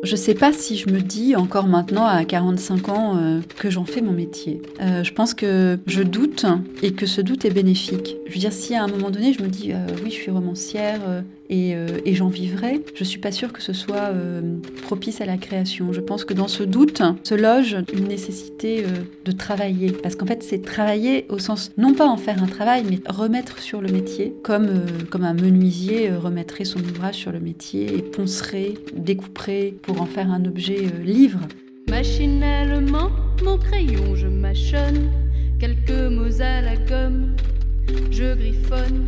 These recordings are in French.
Je sais pas si je me dis encore maintenant à 45 ans que j'en fais mon métier. Je pense que je doute et que ce doute est bénéfique. Je veux dire, si à un moment donné je me dis oui, je suis romancière et j'en vivrai, je suis pas sûre que ce soit propice à la création. Je pense que dans ce doute se loge une nécessité de travailler. Parce qu'en fait, c'est travailler au sens, non pas en faire un travail, mais remettre sur le métier, comme un menuisier remettrait son ouvrage sur le métier et poncerait, découperait pour en faire un objet livre. Machinalement, mon crayon je mâchonne, quelques mots à la gomme, je griffonne,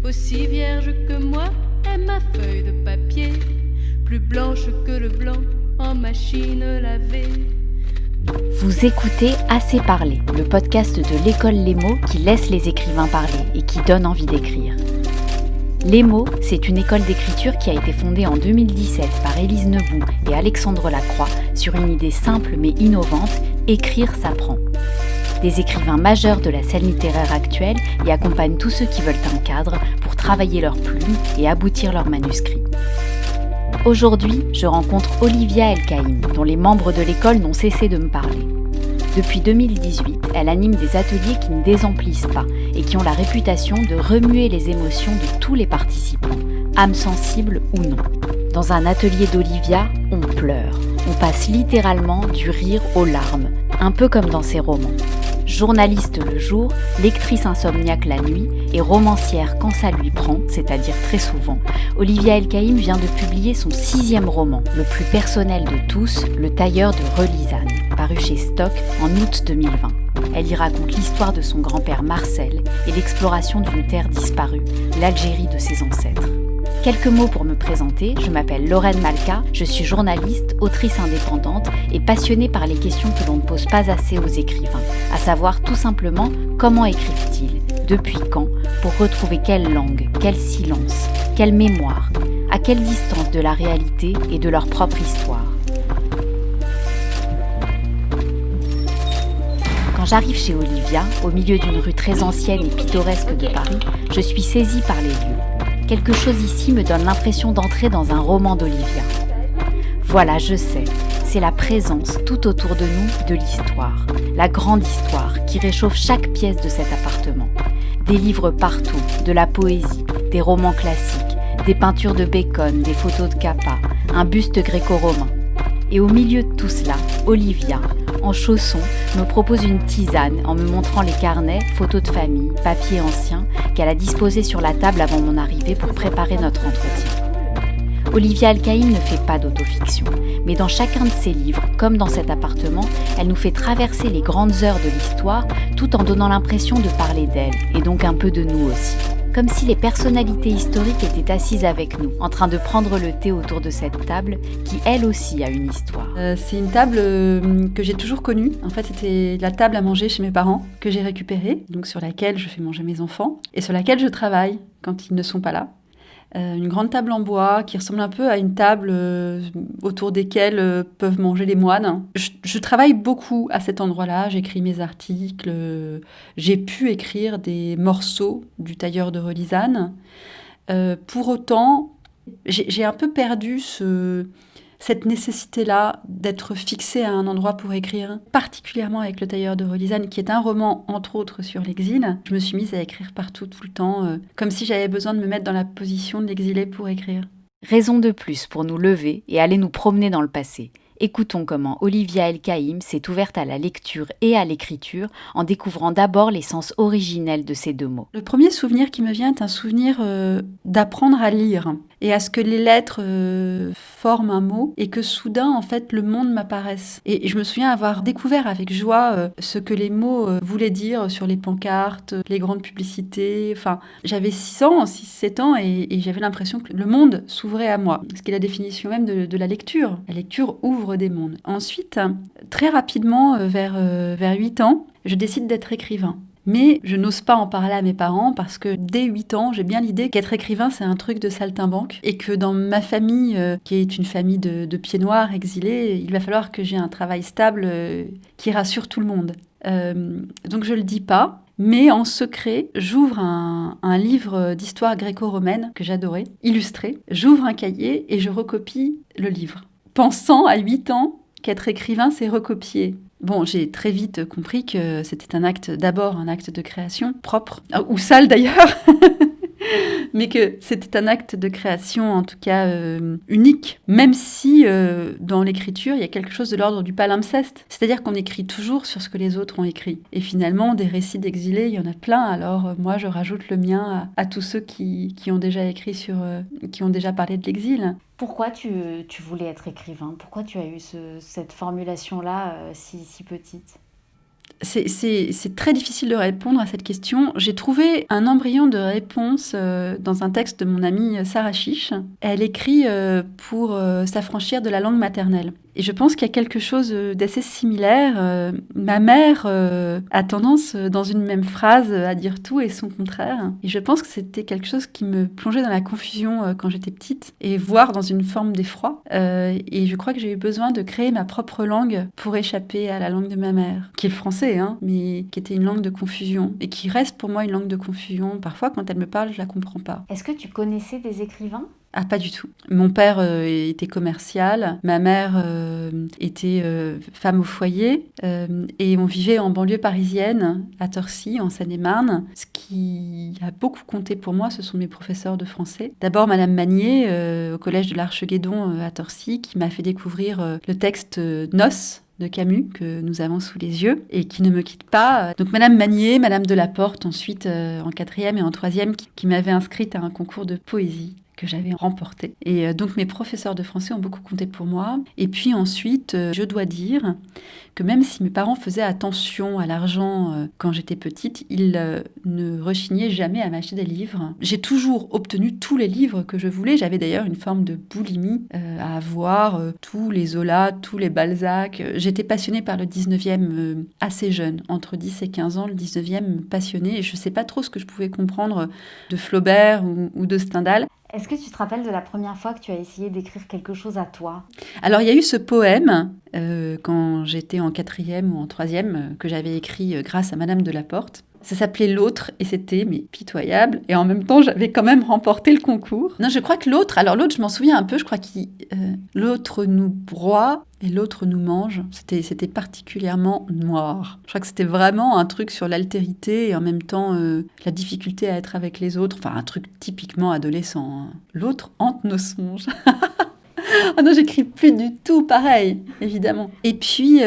aussi vierge que moi est ma feuille de papier, plus blanche que le blanc en machine lavée. Vous écoutez Assez parler, le podcast de l'école Les Mots qui laisse les écrivains parler et qui donne envie d'écrire. Les Mots, c'est une école d'écriture qui a été fondée en 2017 par Élise Nebout et Alexandre Lacroix sur une idée simple mais innovante, écrire s'apprend. Des écrivains majeurs de la scène littéraire actuelle y accompagnent tous ceux qui veulent un cadre pour travailler leurs plumes et aboutir leurs manuscrits. Aujourd'hui, je rencontre Olivia El-Kaïm, dont les membres de l'école n'ont cessé de me parler. Depuis 2018, elle anime des ateliers qui ne désemplissent pas et qui ont la réputation de remuer les émotions de tous les participants, âmes sensibles ou non. Dans un atelier d'Olivia, on pleure. On passe littéralement du rire aux larmes, un peu comme dans ses romans. Journaliste le jour, lectrice insomniaque la nuit et romancière quand ça lui prend, c'est-à-dire très souvent, Olivia El-Kaïm vient de publier son 6e roman, le plus personnel de tous, Le tailleur de Relisane, paru chez Stock en août 2020. Elle y raconte l'histoire de son grand-père Marcel et l'exploration d'une terre disparue, l'Algérie de ses ancêtres. Quelques mots pour me présenter, je m'appelle Lorraine Malka, je suis journaliste, autrice indépendante et passionnée par les questions que l'on ne pose pas assez aux écrivains, à savoir tout simplement comment écrivent-ils, depuis quand, pour retrouver quelle langue, quel silence, quelle mémoire, à quelle distance de la réalité et de leur propre histoire. Quand j'arrive chez Olivia, au milieu d'une rue très ancienne et pittoresque de Paris, je suis saisie par les lieux. Quelque chose ici me donne l'impression d'entrer dans un roman d'Olivia. Voilà, je sais, c'est la présence tout autour de nous de l'histoire, la grande histoire qui réchauffe chaque pièce de cet appartement. Des livres partout, de la poésie, des romans classiques, des peintures de Bacon, des photos de Capa, un buste gréco-romain. Et au milieu de tout cela, Olivia, en chaussons, me propose une tisane en me montrant les carnets, photos de famille, papiers anciens qu'elle a disposés sur la table avant mon arrivée pour préparer notre entretien. Olivia El-Kaïm ne fait pas d'autofiction, mais dans chacun de ses livres, comme dans cet appartement, elle nous fait traverser les grandes heures de l'histoire tout en donnant l'impression de parler d'elle, et donc un peu de nous aussi. Comme si les personnalités historiques étaient assises avec nous, en train de prendre le thé autour de cette table, qui elle aussi a une histoire. C'est une table que j'ai toujours connue. En fait, c'était la table à manger chez mes parents que j'ai récupérée, donc sur laquelle je fais manger mes enfants, et sur laquelle je travaille quand ils ne sont pas là. Une grande table en bois qui ressemble un peu à une table autour desquelles peuvent manger les moines. Je travaille beaucoup à cet endroit-là, j'écris mes articles, j'ai pu écrire des morceaux du tailleur de Relisane. Pour autant, j'ai un peu perdu cette nécessité-là d'être fixée à un endroit pour écrire, particulièrement avec Le tailleur de Relisane, qui est un roman, entre autres, sur l'exil. Je me suis mise à écrire partout, tout le temps, comme si j'avais besoin de me mettre dans la position de l'exilé pour écrire. Raison de plus pour nous lever et aller nous promener dans le passé. Écoutons comment Olivia El-Kaïm s'est ouverte à la lecture et à l'écriture en découvrant d'abord les sens originels de ces deux mots. Le premier souvenir qui me vient est un souvenir d'apprendre à lire et à ce que les lettres forment un mot et que soudain, en fait, le monde m'apparaisse. Et je me souviens avoir découvert avec joie ce que les mots voulaient dire sur les pancartes, les grandes publicités. Enfin, j'avais 6-7 ans et j'avais l'impression que le monde s'ouvrait à moi. Ce qui est la définition même de la lecture. La lecture ouvre des mondes. Ensuite, très rapidement, vers 8 ans, je décide d'être écrivain. Mais je n'ose pas en parler à mes parents parce que dès 8 ans, j'ai bien l'idée qu'être écrivain, c'est un truc de saltimbanque et que dans ma famille, qui est une famille de pieds noirs exilés, il va falloir que j'ai un travail stable qui rassure tout le monde. Donc je le dis pas. Mais en secret, j'ouvre un livre d'histoire gréco-romaine que j'adorais, illustré. J'ouvre un cahier et je recopie le livre. pensant à 8 ans qu'être écrivain, c'est recopier. Bon, j'ai très vite compris que c'était d'abord un acte de création propre, ou sale d'ailleurs, mais que c'était un acte de création en tout cas unique, même si dans l'écriture, il y a quelque chose de l'ordre du palimpseste. C'est-à-dire qu'on écrit toujours sur ce que les autres ont écrit. Et finalement, des récits d'exilés, il y en a plein. Alors moi, je rajoute le mien à tous ceux qui ont déjà écrit qui ont déjà parlé de l'exil. Pourquoi tu voulais être écrivain ? Pourquoi tu as eu cette formulation-là si petite ? C'est très difficile de répondre à cette question. J'ai trouvé un embryon de réponse dans un texte de mon amie Sarah Chiche. Elle écrit pour s'affranchir de la langue maternelle. Et je pense qu'il y a quelque chose d'assez similaire. Ma mère a tendance, dans une même phrase, à dire tout et son contraire. Et je pense que c'était quelque chose qui me plongeait dans la confusion quand j'étais petite, et voire dans une forme d'effroi. Et je crois que j'ai eu besoin de créer ma propre langue pour échapper à la langue de ma mère, qui est le français, mais qui était une langue de confusion, et qui reste pour moi une langue de confusion. Parfois, quand elle me parle, je la comprends pas. Est-ce que tu connaissais des écrivains ? Ah, pas du tout. Mon père était commercial, ma mère était femme au foyer, et on vivait en banlieue parisienne, à Torcy, en Seine-et-Marne. Ce qui a beaucoup compté pour moi, ce sont mes professeurs de français. D'abord, Madame Magnier, au collège de l'Arche-Guédon à Torcy, qui m'a fait découvrir le texte Noces de Camus, que nous avons sous les yeux, et qui ne me quitte pas. Donc Madame Magnier, Madame Delaporte, ensuite en 4e et en 3e, qui m'avait inscrite à un concours de poésie que j'avais remporté. Et donc mes professeurs de français ont beaucoup compté pour moi. Et puis ensuite, je dois dire que même si mes parents faisaient attention à l'argent quand j'étais petite, ils ne rechignaient jamais à m'acheter des livres. J'ai toujours obtenu tous les livres que je voulais. J'avais d'ailleurs une forme de boulimie à avoir tous les Zola, tous les Balzac. J'étais passionnée par le 19e assez jeune, entre 10 et 15 ans, le 19e passionné. Et je ne sais pas trop ce que je pouvais comprendre de Flaubert ou de Stendhal. Est-ce que tu te rappelles de la première fois que tu as essayé d'écrire quelque chose à toi ? Alors, il y a eu ce poème, quand j'étais en 4e ou en 3e, que j'avais écrit grâce à Madame Delaporte. Ça s'appelait L'autre, et c'était pitoyable. Et en même temps, j'avais quand même remporté le concours. Non, je crois que l'autre, je m'en souviens un peu, je crois que l'autre nous broie et l'autre nous mange. C'était particulièrement noir. Je crois que c'était vraiment un truc sur l'altérité et en même temps la difficulté à être avec les autres. Enfin, un truc typiquement adolescent. L'autre hante nos songes. Ah non, j'écris plus du tout pareil, évidemment. Et puis,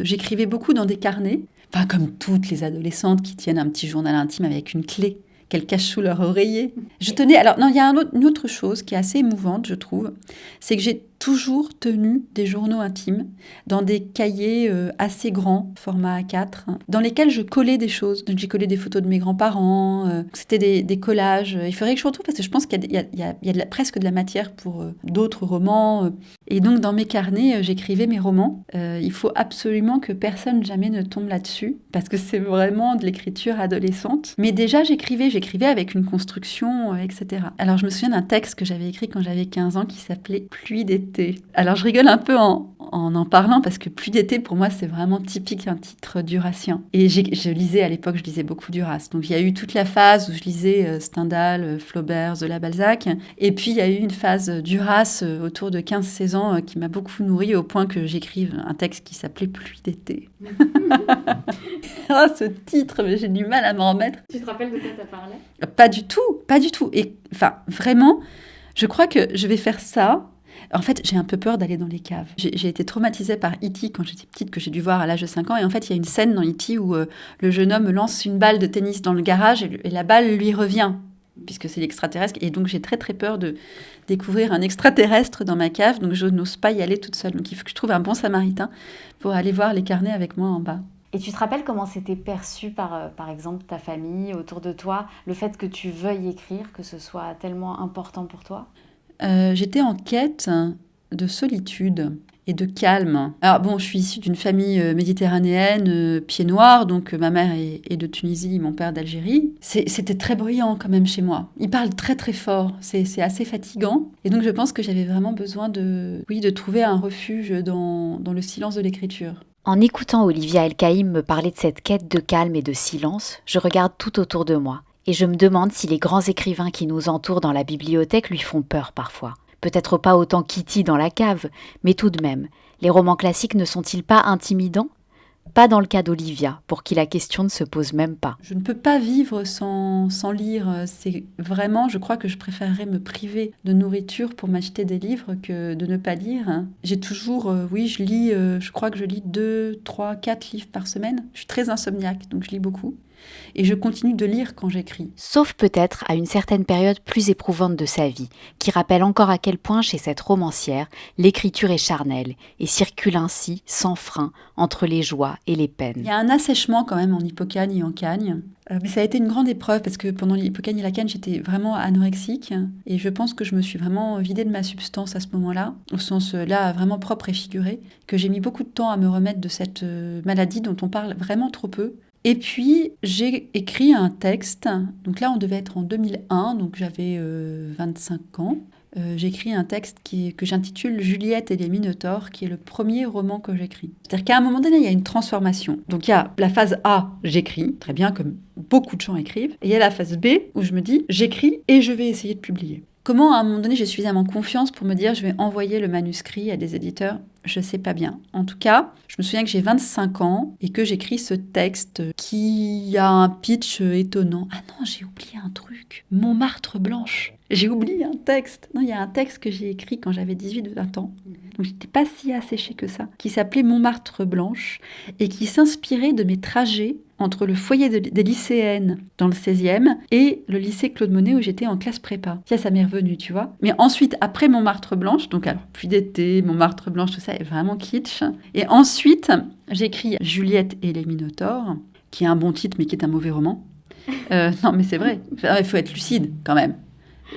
j'écrivais beaucoup dans des carnets. Enfin, comme toutes les adolescentes qui tiennent un petit journal intime avec une clé qu'elles cachent sous leur oreiller. Je tenais... Alors, non, il y a une autre chose qui est assez émouvante, je trouve. C'est que j'ai toujours tenu des journaux intimes dans des cahiers assez grands, format A4, dans lesquels je collais des choses. Donc, j'ai collé des photos de mes grands-parents. C'était des collages. Il faudrait que je retrouve parce que je pense qu'il y a presque de la matière pour d'autres romans. Et donc, dans mes carnets, j'écrivais mes romans. Il faut absolument que personne jamais ne tombe là-dessus parce que c'est vraiment de l'écriture adolescente. Mais déjà, j'écrivais avec une construction, etc. Alors, je me souviens d'un texte que j'avais écrit quand j'avais 15 ans qui s'appelait « Pluie d'été ». Alors, je rigole un peu en parlant parce que Pluie d'été, pour moi, c'est vraiment typique un titre durassien. Et je lisais beaucoup Duras. Donc, il y a eu toute la phase où je lisais Stendhal, Flaubert, Zola, Balzac. Et puis, il y a eu une phase Duras autour de 15-16 ans qui m'a beaucoup nourrie au point que j'écrive un texte qui s'appelait Pluie d'été. Ah, ce titre, mais j'ai du mal à m'en remettre. Tu te rappelles de quoi ça parlait ? Pas du tout. Et enfin, vraiment, je crois que je vais faire ça. En fait, j'ai un peu peur d'aller dans les caves. J'ai été traumatisée par E.T. quand j'étais petite, que j'ai dû voir à l'âge de 5 ans. Et en fait, il y a une scène dans E.T. où le jeune homme lance une balle de tennis dans le garage et la balle lui revient, puisque c'est l'extraterrestre. Et donc, j'ai très, très peur de découvrir un extraterrestre dans ma cave. Donc, je n'ose pas y aller toute seule. Donc, il faut que je trouve un bon samaritain pour aller voir les carnets avec moi en bas. Et tu te rappelles comment c'était perçu par exemple, ta famille, autour de toi, le fait que tu veuilles écrire, que ce soit tellement important pour toi ? J'étais en quête de solitude et de calme. Alors bon, je suis issue d'une famille méditerranéenne, pieds noirs, donc ma mère est de Tunisie, mon père d'Algérie. C'était très bruyant quand même chez moi. Ils parlent très très fort, c'est assez fatigant. Et donc je pense que j'avais vraiment besoin de trouver un refuge dans le silence de l'écriture. En écoutant Olivia El-Kaïm me parler de cette quête de calme et de silence, je regarde tout autour de moi. Et je me demande si les grands écrivains qui nous entourent dans la bibliothèque lui font peur parfois. Peut-être pas autant Kitty dans la cave, mais tout de même, les romans classiques ne sont-ils pas intimidants ? Pas dans le cas d'Olivia, pour qui la question ne se pose même pas. Je ne peux pas vivre sans lire. C'est vraiment, je crois que je préférerais me priver de nourriture pour m'acheter des livres que de ne pas lire. J'ai toujours, je lis, je crois que je lis 2, 3, 4 livres par semaine. Je suis très insomniaque, donc je lis beaucoup. Et je continue de lire quand j'écris. Sauf peut-être à une certaine période plus éprouvante de sa vie, qui rappelle encore à quel point chez cette romancière, l'écriture est charnelle et circule ainsi, sans frein, entre les joies et les peines. Il y a un assèchement quand même en Hippocagne et en Cagne. Mais ça a été une grande épreuve parce que pendant l'Hippocagne et la Cagne, j'étais vraiment anorexique. Et je pense que je me suis vraiment vidée de ma substance à ce moment-là, au sens là vraiment propre et figuré, que j'ai mis beaucoup de temps à me remettre de cette maladie dont on parle vraiment trop peu. Et puis, j'ai écrit un texte, donc là on devait être en 2001, donc j'avais 25 ans. J'ai écrit un texte que j'intitule « Juliette et les Minotaures », qui est le premier roman que j'écris. C'est-à-dire qu'à un moment donné, il y a une transformation. Donc il y a la phase A, j'écris, très bien, comme beaucoup de gens écrivent. Et il y a la phase B, où je me dis « j'écris et je vais essayer de publier ». Comment, à un moment donné, j'ai suffisamment confiance pour me dire je vais envoyer le manuscrit à des éditeurs ? Je sais pas bien. En tout cas, je me souviens que j'ai 25 ans et que j'écris ce texte qui a un pitch étonnant. Ah non, j'ai oublié un truc. Montmartre blanche. J'ai oublié un texte. Non, il y a un texte que j'ai écrit quand j'avais 18-20 ans. Donc j'étais pas si asséchée que ça. Qui s'appelait Montmartre blanche et qui s'inspirait de mes trajets entre le foyer des lycéennes dans le 16e et le lycée Claude Monet où j'étais en classe prépa. Ça m'est revenu, tu vois. Mais ensuite, après Montmartre blanche, donc alors Pluie d'été, Montmartre blanche, tout ça est vraiment kitsch. Et ensuite, j'écris Juliette et les Minotaures, qui est un bon titre mais qui est un mauvais roman. Non, mais c'est vrai. Il faut être lucide quand même.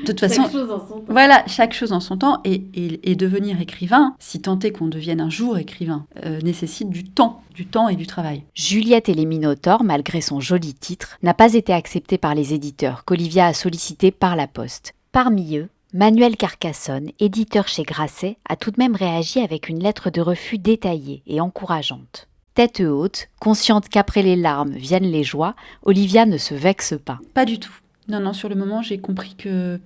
De toute façon, chaque chose en son temps. Voilà, chaque chose en son temps. Et devenir écrivain, si tant est qu'on devienne un jour écrivain, nécessite du temps et du travail. Juliette et les Minotaures, malgré son joli titre, n'a pas été acceptée par les éditeurs qu'Olivia a sollicités par la poste. Parmi eux, Manuel Carcassonne, éditeur chez Grasset, a tout de même réagi avec une lettre de refus détaillée et encourageante. Tête haute, consciente qu'après les larmes viennent les joies, Olivia ne se vexe pas. Pas du tout. Non, sur le moment, j'ai compris que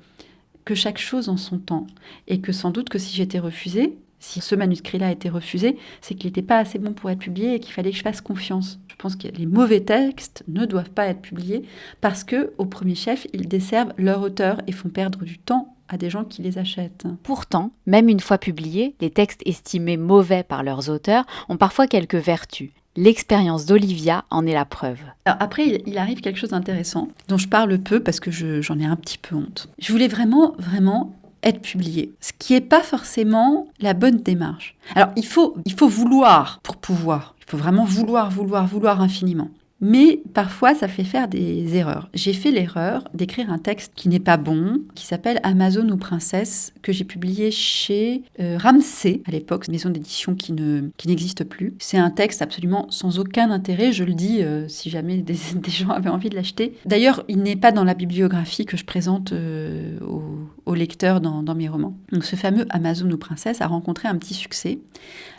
chaque chose en son temps. Et que sans doute que si j'étais refusée, si ce manuscrit-là a été refusé, c'est qu'il n'était pas assez bon pour être publié et qu'il fallait que je fasse confiance. Je pense que les mauvais textes ne doivent pas être publiés parce que, au premier chef, ils desservent leur auteur et font perdre du temps à des gens qui les achètent. Pourtant, même une fois publiés, les textes estimés mauvais par leurs auteurs ont parfois quelques vertus. L'expérience d'Olivia en est la preuve. Alors après, il arrive quelque chose d'intéressant, dont je parle peu parce que j'en ai un petit peu honte. Je voulais vraiment être publiée, ce qui n'est pas forcément la bonne démarche. Alors, il faut vouloir pour pouvoir. Il faut vraiment vouloir infiniment. Mais parfois, ça fait faire des erreurs. J'ai fait l'erreur d'écrire un texte qui n'est pas bon, qui s'appelle « Amazon ou princesse », que j'ai publié chez Ramsay, à l'époque, maison d'édition qui n'existe plus. C'est un texte absolument sans aucun intérêt, je le dis si jamais des gens avaient envie de l'acheter. D'ailleurs, il n'est pas dans la bibliographie que je présente aux lecteurs dans mes romans. Donc, ce fameux « Amazon ou princesse » a rencontré un petit succès,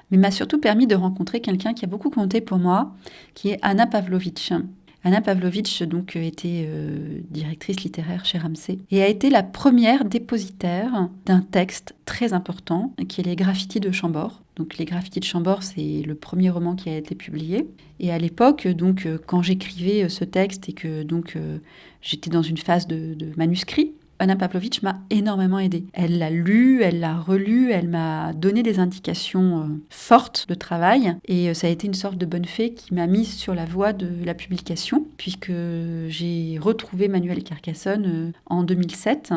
mais m'a surtout permis de rencontrer quelqu'un qui a beaucoup compté pour moi, qui est Anna Pavlovitch. Anna Pavlovitch donc, était directrice littéraire chez Ramsay et a été la première dépositaire d'un texte très important, qui est Les Graffitis de Chambord. Donc, Les Graffitis de Chambord, c'est le premier roman qui a été publié. Et à l'époque, donc, quand j'écrivais ce texte et que donc, j'étais dans une phase de manuscrit, Anna Pavlovitch m'a énormément aidée. Elle l'a lu, elle l'a relu, elle m'a donné des indications fortes de travail et ça a été une sorte de bonne fée qui m'a mise sur la voie de la publication puisque j'ai retrouvé Manuel Carcassonne en 2007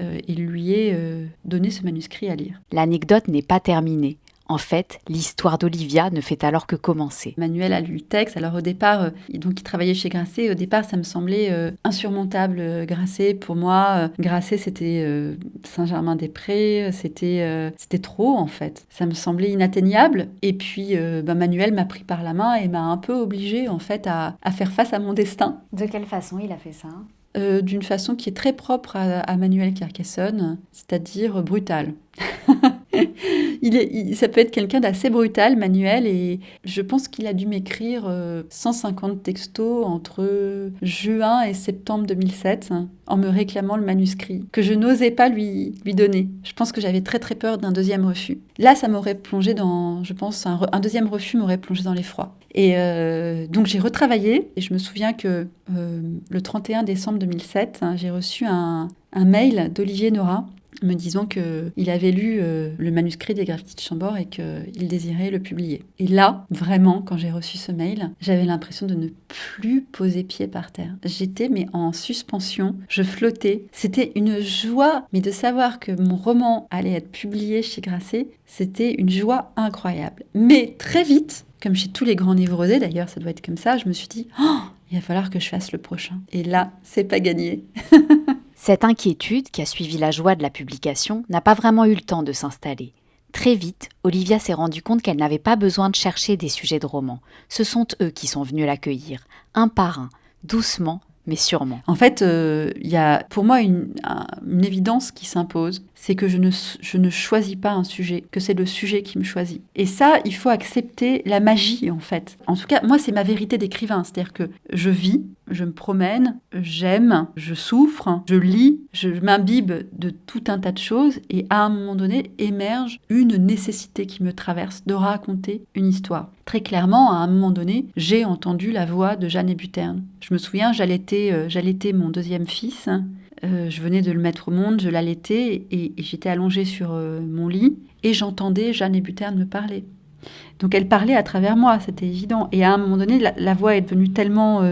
et lui ai donné ce manuscrit à lire. L'anecdote n'est pas terminée. En fait, l'histoire d'Olivia ne fait alors que commencer. Manuel a lu le texte. Alors au départ, il travaillait chez Grasset. Au départ, ça me semblait insurmontable, Grasset. Pour moi, Grasset, c'était Saint-Germain-des-Prés. C'était trop, en fait. Ça me semblait inatteignable. Et puis, Manuel m'a pris par la main et m'a un peu obligée, en fait, à faire face à mon destin. De quelle façon il a fait ça ? D'une façon qui est très propre à Manuel Carcassonne, c'est-à-dire brutale. Ça peut être quelqu'un d'assez brutal, Manuel, et je pense qu'il a dû m'écrire 150 textos entre juin et septembre 2007 en me réclamant le manuscrit, que je n'osais pas lui donner. Je pense que j'avais très très peur d'un deuxième refus. Là, ça m'aurait plongé dans, je pense, un deuxième refus m'aurait plongé dans l'effroi. Et donc j'ai retravaillé, et je me souviens que le 31 décembre 2007, j'ai reçu un mail d'Olivier Nora, me disant qu'il avait lu le manuscrit des Graffitis de Chambord et qu'il désirait le publier. Et là, vraiment, quand j'ai reçu ce mail, j'avais l'impression de ne plus poser pied par terre. J'étais en suspension, je flottais. C'était une joie, mais de savoir que mon roman allait être publié chez Grasset, c'était une joie incroyable. Mais très vite, comme chez tous les grands névrosés, d'ailleurs, ça doit être comme ça, je me suis dit « Oh, il va falloir que je fasse le prochain. » Et là, c'est pas gagné. Cette inquiétude, qui a suivi la joie de la publication, n'a pas vraiment eu le temps de s'installer. Très vite, Olivia s'est rendue compte qu'elle n'avait pas besoin de chercher des sujets de romans. Ce sont eux qui sont venus l'accueillir, un par un, doucement, mais sûrement. En fait, il y a pour moi une évidence qui s'impose, c'est que je ne choisis pas un sujet, que c'est le sujet qui me choisit. Et ça, il faut accepter la magie, en fait. En tout cas, moi, c'est ma vérité d'écrivain. C'est-à-dire que je vis, je me promène, j'aime, je souffre, je lis, je m'imbibe de tout un tas de choses, et à un moment donné, émerge une nécessité qui me traverse de raconter une histoire. Très clairement, à un moment donné, j'ai entendu la voix de Jeanne Hébuterne. Je me souviens, j'allaitais mon deuxième fils. Je venais de le mettre au monde, je l'allaitais et j'étais allongée sur mon lit et j'entendais Jeanne Hébuterne me parler. Donc elle parlait à travers moi, c'était évident. Et à un moment donné, la voix est devenue tellement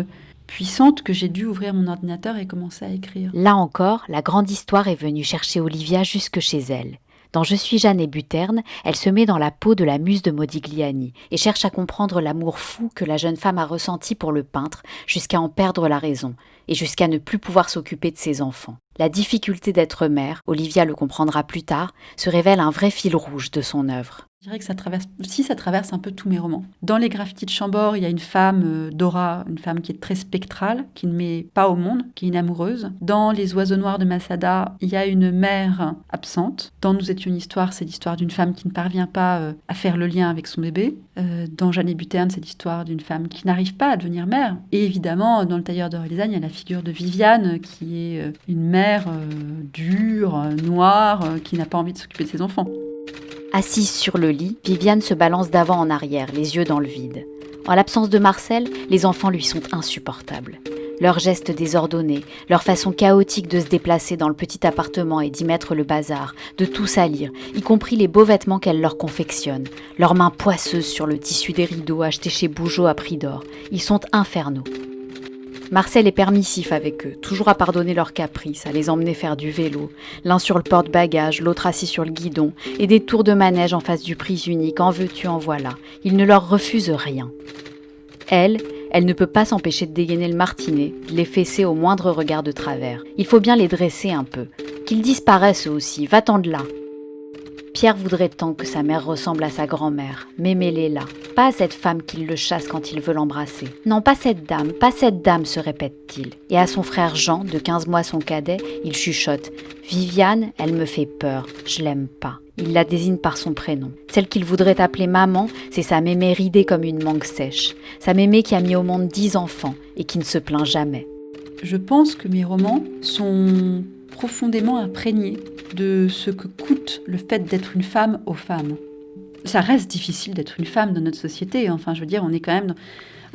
puissante que j'ai dû ouvrir mon ordinateur et commencer à écrire. Là encore, la grande histoire est venue chercher Olivia jusque chez elle. Dans Je suis Jeanne Hébuterne, elle se met dans la peau de la muse de Modigliani et cherche à comprendre l'amour fou que la jeune femme a ressenti pour le peintre jusqu'à en perdre la raison et jusqu'à ne plus pouvoir s'occuper de ses enfants. La difficulté d'être mère, Olivia le comprendra plus tard, se révèle un vrai fil rouge de son œuvre. Je dirais que ça traverse un peu tous mes romans. Dans Les Graffitis de Chambord, il y a une femme, Dora, une femme qui est très spectrale, qui ne met pas au monde, qui est une amoureuse. Dans Les Oiseaux Noirs de Masada, il y a une mère absente. Dans Nous étions une histoire, c'est l'histoire d'une femme qui ne parvient pas à faire le lien avec son bébé. Dans Jeanne Hébuterne, c'est l'histoire d'une femme qui n'arrive pas à devenir mère. Et évidemment, dans Le Tailleur de Rélisagne, il y a la figure de Viviane, qui est une mère dure, noire, qui n'a pas envie de s'occuper de ses enfants. Assise sur le lit, Viviane se balance d'avant en arrière, les yeux dans le vide. En l'absence de Marcel, les enfants lui sont insupportables. Leurs gestes désordonnés, leur façon chaotique de se déplacer dans le petit appartement et d'y mettre le bazar, de tout salir, y compris les beaux vêtements qu'elle leur confectionne, leurs mains poisseuses sur le tissu des rideaux achetés chez Bougeot à prix d'or. Ils sont infernaux. Marcel est permissif avec eux, toujours à pardonner leurs caprices, à les emmener faire du vélo, l'un sur le porte-bagages, l'autre assis sur le guidon, et des tours de manège en face du prise unique, en veux-tu, en voilà. Il ne leur refuse rien. Elle ne peut pas s'empêcher de dégainer le martinet, de les fesser au moindre regard de travers. Il faut bien les dresser un peu. Qu'ils disparaissent eux aussi, va-t'en de là. Pierre voudrait tant que sa mère ressemble à sa grand-mère, Mémé là. Pas à cette femme qu'il le chasse quand il veut l'embrasser. Non, pas cette dame, se répète-t-il. Et à son frère Jean, de 15 mois son cadet, il chuchote. Viviane, elle me fait peur, je l'aime pas. Il la désigne par son prénom. Celle qu'il voudrait appeler maman, c'est sa Mémé ridée comme une mangue sèche. Sa Mémé qui a mis au monde 10 enfants et qui ne se plaint jamais. Je pense que mes romans sont profondément imprégnés de ce que coûte le fait d'être une femme aux femmes. Ça reste difficile d'être une femme dans notre société. Enfin, je veux dire, on est quand même...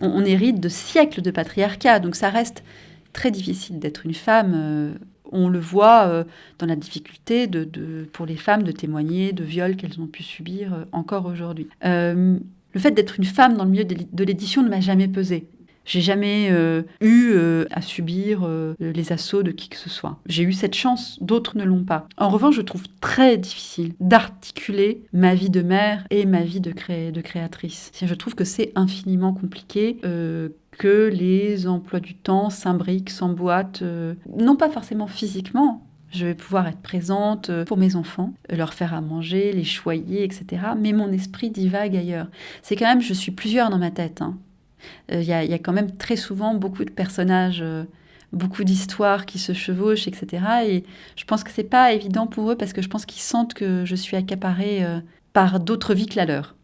On hérite de siècles de patriarcat, donc ça reste très difficile d'être une femme. On le voit dans la difficulté pour les femmes de témoigner de viols qu'elles ont pu subir encore aujourd'hui. Le fait d'être une femme dans le milieu de l'édition ne m'a jamais pesé. J'ai jamais eu à subir les assauts de qui que ce soit. J'ai eu cette chance, d'autres ne l'ont pas. En revanche, je trouve très difficile d'articuler ma vie de mère et ma vie de créatrice. Je trouve que c'est infiniment compliqué, que les emplois du temps s'imbriquent, s'emboîtent, non pas forcément physiquement. Je vais pouvoir être présente pour mes enfants, leur faire à manger, les choyer, etc. Mais mon esprit divague ailleurs. C'est quand même, je suis plusieurs dans ma tête, hein. Il y a quand même très souvent beaucoup de personnages, beaucoup d'histoires qui se chevauchent, etc. Et je pense que c'est pas évident pour eux parce que je pense qu'ils sentent que je suis accaparée par d'autres vies que la leur.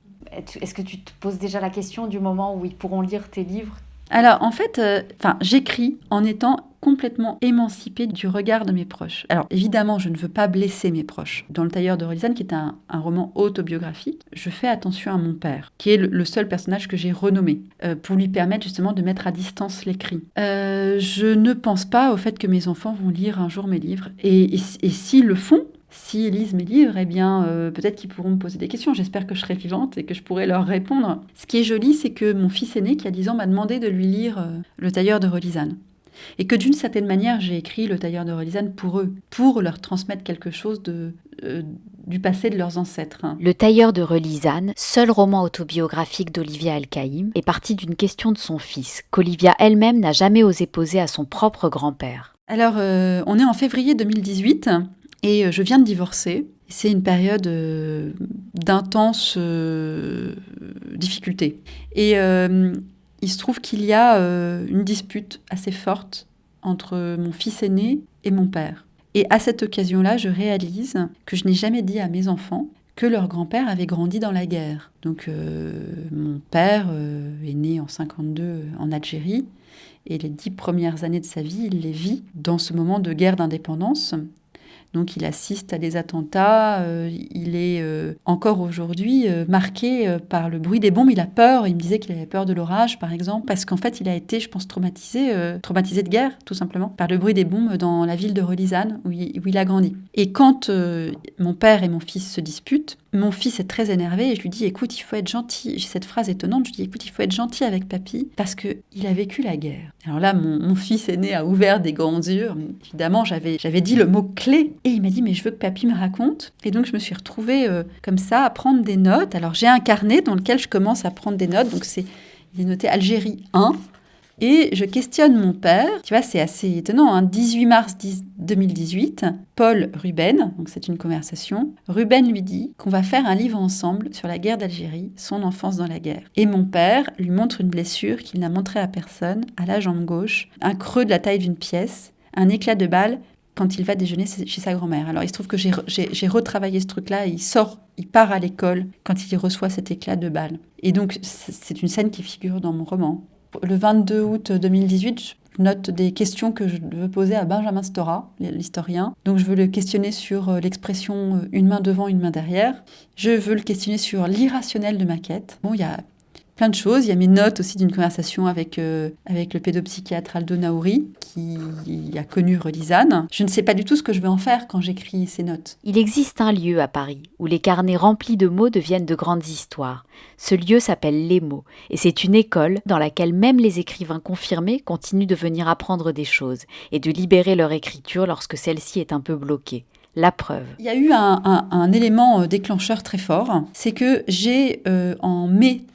Est-ce que tu te poses déjà la question du moment où ils pourront lire tes livres ? Alors, en fait, j'écris en étant complètement émancipée du regard de mes proches. Alors, évidemment, je ne veux pas blesser mes proches. Dans Le Tailleur de Relizane, qui est un roman autobiographique, je fais attention à mon père, qui est le seul personnage que j'ai renommé, pour lui permettre justement de mettre à distance l'écrit. Je ne pense pas au fait que mes enfants vont lire un jour mes livres. Et s'ils le font, s'ils lisent mes livres, eh bien, peut-être qu'ils pourront me poser des questions. J'espère que je serai vivante et que je pourrai leur répondre. Ce qui est joli, c'est que mon fils aîné, qui a 10 ans, m'a demandé de lui lire Le Tailleur de Relizane. Et que d'une certaine manière, j'ai écrit Le Tailleur de Relizane pour eux, pour leur transmettre quelque chose du passé de leurs ancêtres. Le Tailleur de Relizane, seul roman autobiographique d'Olivia El-Kaïm, est parti d'une question de son fils, qu'Olivia elle-même n'a jamais osé poser à son propre grand-père. Alors, on est en février 2018 et je viens de divorcer. C'est une période d'intense difficulté. Et il se trouve qu'il y a une dispute assez forte entre mon fils aîné et mon père. Et à cette occasion-là, je réalise que je n'ai jamais dit à mes enfants que leur grand-père avait grandi dans la guerre. Donc mon père est né en 1952 en Algérie, et les 10 premières années de sa vie, il les vit dans ce moment de guerre d'indépendance. Donc il assiste à des attentats, il est encore aujourd'hui marqué par le bruit des bombes, il a peur, il me disait qu'il avait peur de l'orage par exemple, parce qu'en fait il a été, je pense, traumatisé de guerre tout simplement, par le bruit des bombes dans la ville de Relizane où il a grandi. Et quand mon père et mon fils se disputent, mon fils est très énervé et je lui dis, écoute, il faut être gentil. J'ai cette phrase étonnante, je lui dis, écoute, il faut être gentil avec papy parce qu'il a vécu la guerre. Alors là, mon fils aîné a ouvert des grands yeux. Évidemment, j'avais dit le mot-clé et il m'a dit, mais je veux que papy me raconte. Et donc, je me suis retrouvée comme ça à prendre des notes. Alors, j'ai un carnet dans lequel je commence à prendre des notes. Donc, il est noté Algérie 1. Et je questionne mon père, tu vois, c'est assez étonnant, 18 mars 2018, Paul Ruben, donc c'est une conversation, Ruben lui dit qu'on va faire un livre ensemble sur la guerre d'Algérie, son enfance dans la guerre. Et mon père lui montre une blessure qu'il n'a montrée à personne, à la jambe gauche, un creux de la taille d'une pièce, un éclat de balle quand il va déjeuner chez sa grand-mère. Alors il se trouve que j'ai retravaillé ce truc-là et il part à l'école quand il reçoit cet éclat de balle. Et donc c'est une scène qui figure dans mon roman. Le 22 août 2018, je note des questions que je veux poser à Benjamin Stora, l'historien. Donc je veux le questionner sur l'expression « une main devant, une main derrière ». Je veux le questionner sur l'irrationnel de ma quête. Bon, il y a plein de choses. Il y a mes notes aussi d'une conversation avec le pédopsychiatre Aldo Naouri, qui a connu Relizane. Je ne sais pas du tout ce que je vais en faire quand j'écris ces notes. Il existe un lieu à Paris où les carnets remplis de mots deviennent de grandes histoires. Ce lieu s'appelle Les Mots, et c'est une école dans laquelle même les écrivains confirmés continuent de venir apprendre des choses et de libérer leur écriture lorsque celle-ci est un peu bloquée. La preuve. Il y a eu un élément déclencheur très fort, c'est que j'ai,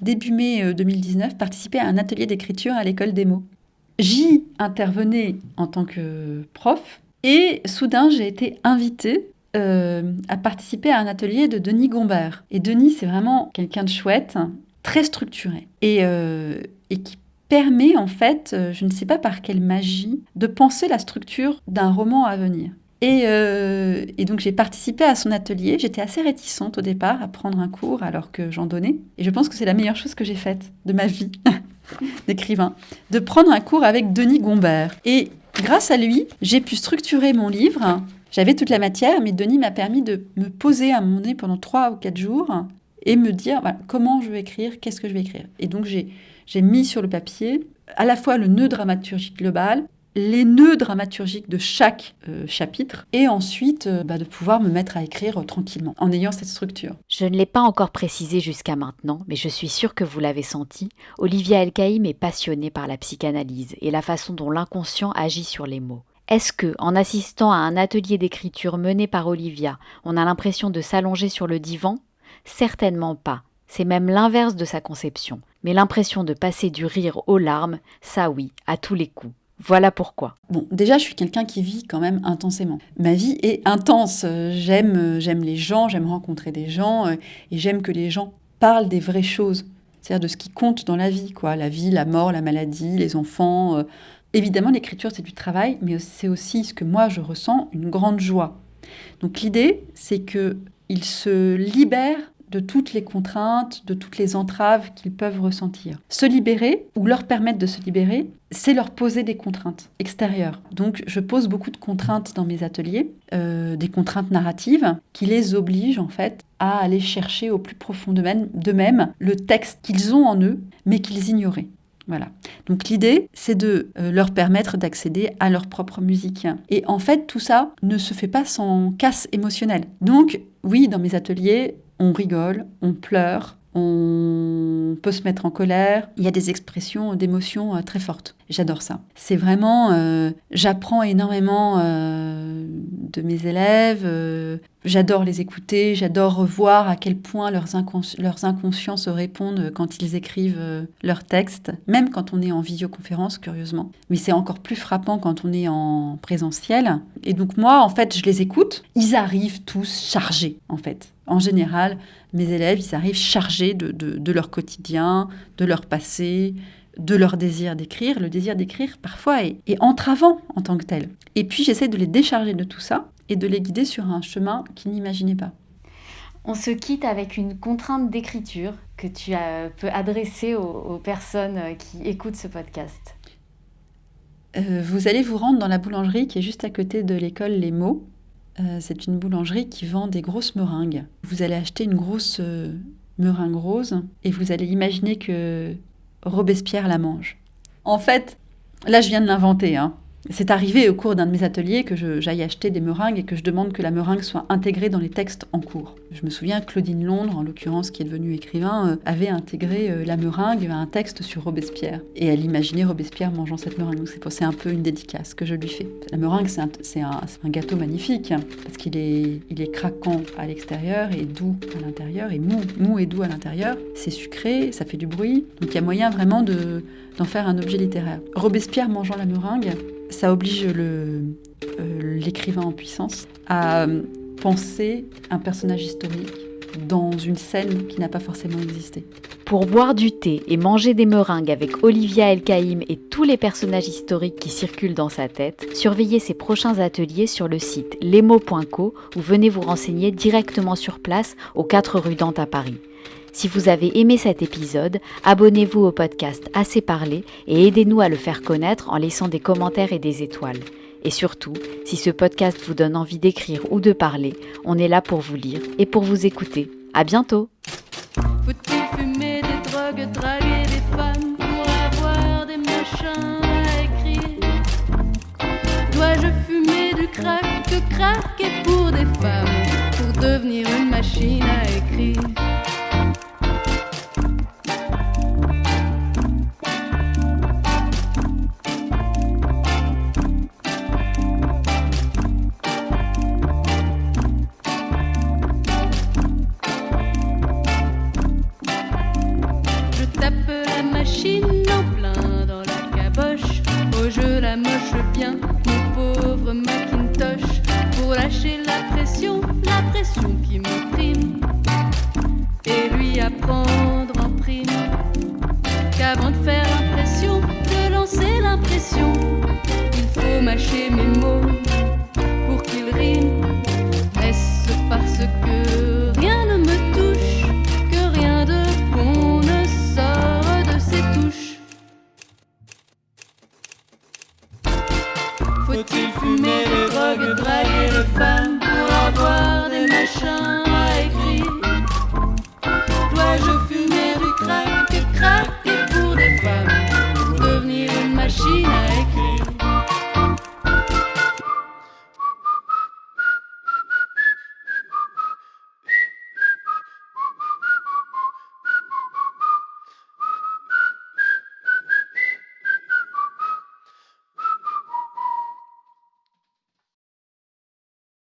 début mai 2019, participé à un atelier d'écriture à l'école des mots. J'y intervenais en tant que prof, et soudain j'ai été invitée à participer à un atelier de Denis Gombert. Et Denis, c'est vraiment quelqu'un de chouette, très structuré, et qui permet en fait, je ne sais pas par quelle magie, de penser la structure d'un roman à venir. Et donc j'ai participé à son atelier. J'étais assez réticente au départ à prendre un cours alors que j'en donnais. Et je pense que c'est la meilleure chose que j'ai faite de ma vie d'écrivain, de prendre un cours avec Denis Gombert. Et grâce à lui, j'ai pu structurer mon livre. J'avais toute la matière, mais Denis m'a permis de me poser à un moment donné pendant 3 ou 4 jours et me dire voilà, comment je vais écrire, qu'est-ce que je vais écrire. Et donc j'ai mis sur le papier à la fois le nœud dramaturgique global, les nœuds dramaturgiques de chaque chapitre, et ensuite de pouvoir me mettre à écrire tranquillement, en ayant cette structure. Je ne l'ai pas encore précisé jusqu'à maintenant, mais je suis sûre que vous l'avez senti, Olivia El-Kaïm est passionnée par la psychanalyse et la façon dont l'inconscient agit sur les mots. Est-ce que, en assistant à un atelier d'écriture mené par Olivia, on a l'impression de s'allonger sur le divan ? Certainement pas. C'est même l'inverse de sa conception. Mais l'impression de passer du rire aux larmes, ça oui, à tous les coups. Voilà pourquoi. Bon, déjà, je suis quelqu'un qui vit quand même intensément. Ma vie est intense. J'aime les gens, j'aime rencontrer des gens, et j'aime que les gens parlent des vraies choses. C'est-à-dire de ce qui compte dans la vie, quoi. La vie, la mort, la maladie, les enfants. Évidemment, l'écriture, c'est du travail, mais c'est aussi ce que moi, je ressens, une grande joie. Donc l'idée, c'est qu'il se libère de toutes les contraintes, de toutes les entraves qu'ils peuvent ressentir. Se libérer, ou leur permettre de se libérer, c'est leur poser des contraintes extérieures. Donc je pose beaucoup de contraintes dans mes ateliers, des contraintes narratives qui les obligent en fait à aller chercher au plus profond d'eux-mêmes le texte qu'ils ont en eux, mais qu'ils ignoraient. Voilà. Donc l'idée, c'est de leur permettre d'accéder à leur propre musique. Et en fait, tout ça ne se fait pas sans casse émotionnelle. Donc oui, dans mes ateliers, on rigole, on pleure, on peut se mettre en colère. Il y a des expressions d'émotions très fortes. J'adore ça. C'est vraiment... j'apprends énormément de mes élèves. J'adore les écouter. J'adore voir à quel point leurs inconscients se répondent quand ils écrivent leurs textes. Même quand on est en visioconférence, curieusement. Mais c'est encore plus frappant quand on est en présentiel. Et donc moi, en fait, je les écoute. Ils arrivent tous chargés, en fait. En général, mes élèves, ils arrivent chargés de leur quotidien, de leur passé, de leur désir d'écrire. Le désir d'écrire, parfois, est entravant en tant que tel. Et puis, j'essaie de les décharger de tout ça et de les guider sur un chemin qu'ils n'imaginaient pas. On se quitte avec une contrainte d'écriture que tu peux adresser aux personnes qui écoutent ce podcast. Vous allez vous rendre dans la boulangerie qui est juste à côté de l'école Les Mots. C'est une boulangerie qui vend des grosses meringues. Vous allez acheter une grosse meringue rose et vous allez imaginer que Robespierre la mange. En fait, là je viens de l'inventer, hein. C'est arrivé au cours d'un de mes ateliers que j'aille acheter des meringues et que je demande que la meringue soit intégrée dans les textes en cours. Je me souviens, Claudine Londres, en l'occurrence, qui est devenue écrivain, avait intégré la meringue à un texte sur Robespierre. Et elle imaginait Robespierre mangeant cette meringue. Donc c'est un peu une dédicace que je lui fais. La meringue, c'est un gâteau magnifique, hein, parce qu'il est craquant à l'extérieur et doux à l'intérieur, et mou et doux à l'intérieur. C'est sucré, ça fait du bruit. Donc il y a moyen vraiment d'en faire un objet littéraire. Robespierre mangeant la meringue, ça oblige l'écrivain en puissance à penser un personnage historique dans une scène qui n'a pas forcément existé. Pour boire du thé et manger des meringues avec Olivia El-Kaïm et tous les personnages historiques qui circulent dans sa tête, surveillez ses prochains ateliers sur le site lesmots.co ou venez vous renseigner directement sur place aux 4 rue Dante à Paris. Si vous avez aimé cet épisode, abonnez-vous au podcast Assez parlé et aidez-nous à le faire connaître en laissant des commentaires et des étoiles. Et surtout, si ce podcast vous donne envie d'écrire ou de parler, on est là pour vous lire et pour vous écouter. À bientôt! Faut-il fumer des drogues, draguer des femmes pour avoir des machins à écrire? Dois-je fumer du crack, que craquer pour des femmes, pour devenir une machine à écrire? En plein dans la caboche, oh je la moche bien, mon pauvre Macintosh, pour lâcher la pression qui m'opprime, et lui apprendre en prime qu'avant de faire l'impression, de lancer l'impression, il faut mâcher mes mots pour qu'ils riment. Est-ce parce que rien ne me touche, que rien de bon ne sort de ses touches? Faut-il fumer des drogues, draguer les femmes pour avoir des machins à écrire? Dois-je fumer du crack,